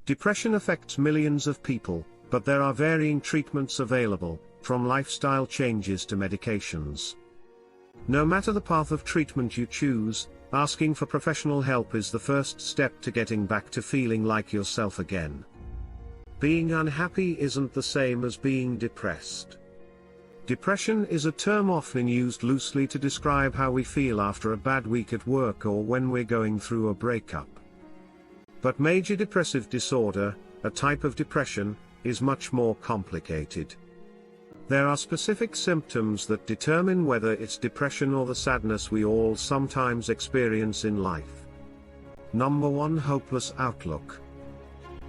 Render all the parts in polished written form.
Depression affects millions of people, but there are varying treatments available, from lifestyle changes to medications. No matter the path of treatment you choose, asking for professional help is the first step to getting back to feeling like yourself again. Being unhappy isn't the same as being depressed. Depression is a term often used loosely to describe how we feel after a bad week at work or when we're going through a breakup. But major depressive disorder, a type of depression, is much more complicated. There are specific symptoms that determine whether it's depression or the sadness we all sometimes experience in life. Number 1. Hopeless outlook.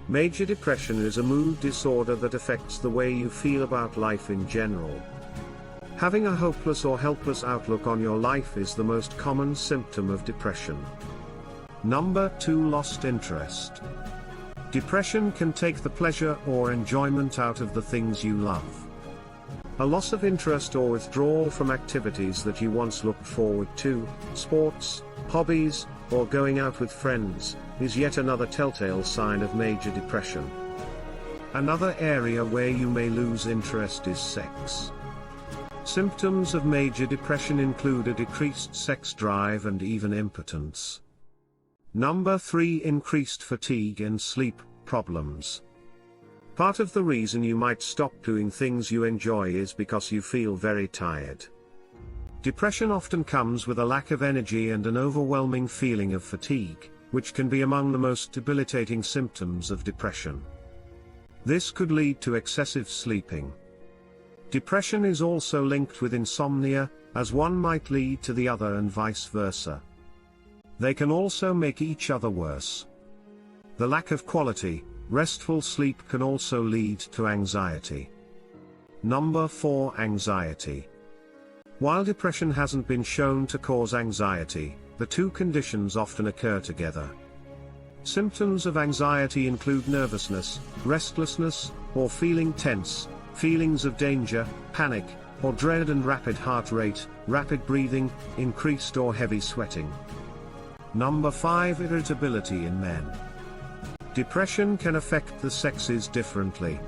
Major depression is a mood disorder that affects the way you feel about life in general. Having a hopeless or helpless outlook on your life is the most common symptom of depression. Number 2. Lost interest. Depression can take the pleasure or enjoyment out of the things you love. A loss of interest or withdrawal from activities that you once looked forward to, sports, hobbies, or going out with friends, is yet another telltale sign of major depression. Another area where you may lose interest is sex. Symptoms of major depression include a decreased sex drive and even impotence. Number 3. Increased fatigue and sleep problems. Part of the reason you might stop doing things you enjoy is because you feel very tired. Depression often comes with a lack of energy and an overwhelming feeling of fatigue, which can be among the most debilitating symptoms of depression. This could lead to excessive sleeping. Depression is also linked with insomnia, as one might lead to the other and vice versa. They can also make each other worse. The lack of quality, restful sleep can also lead to anxiety. Number 4. Anxiety. While depression hasn't been shown to cause anxiety, the two conditions often occur together. Symptoms of anxiety include nervousness, restlessness, or feeling tense, feelings of danger, panic, or dread, and rapid heart rate, rapid breathing, increased or heavy sweating. Number 5. Irritability in men. Depression can affect the sexes differently.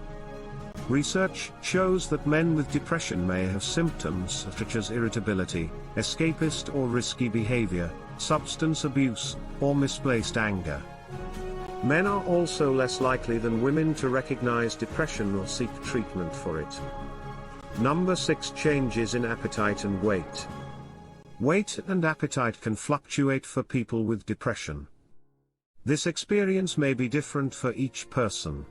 Research shows that men with depression may have symptoms such as irritability, escapist or risky behavior, substance abuse, or misplaced anger. Men are also less likely than women to recognize depression or seek treatment for it. Number 6. Changes in appetite and weight. Weight and appetite can fluctuate for people with depression. This experience may be different for each person.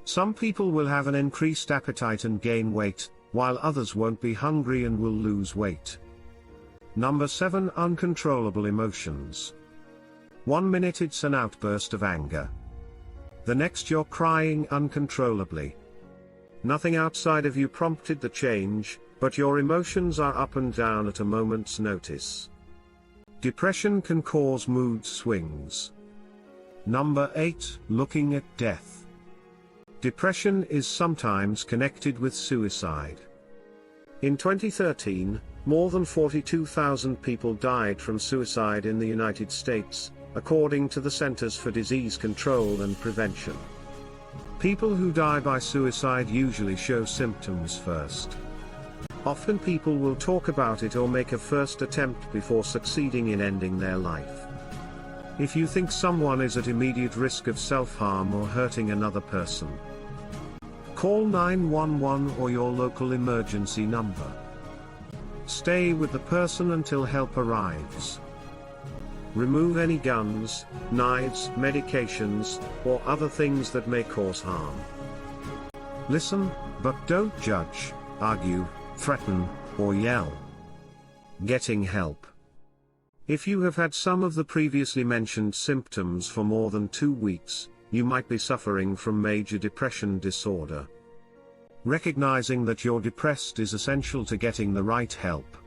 Some people will have an increased appetite and gain weight, while others won't be hungry and will lose weight. Number 7. Uncontrollable emotions. 1 minute it's an outburst of anger. The next you're crying uncontrollably. Nothing outside of you prompted the change, but your emotions are up and down at a moment's notice. Depression can cause mood swings. Number 8. Looking at death. Depression is sometimes connected with suicide. In 2013, more than 42,000 people died from suicide in the United States, according to the Centers for Disease Control and Prevention. People who die by suicide usually show symptoms first. Often people will talk about it or make a first attempt before succeeding in ending their life. If you think someone is at immediate risk of self-harm or hurting another person, call 911 or your local emergency number. Stay with the person until help arrives. Remove any guns, knives, medications, or other things that may cause harm. Listen, but don't judge, argue, threaten, or yell. Getting help. If you have had some of the previously mentioned symptoms for more than 2 weeks, you might be suffering from major depression disorder. Recognizing that you're depressed is essential to getting the right help.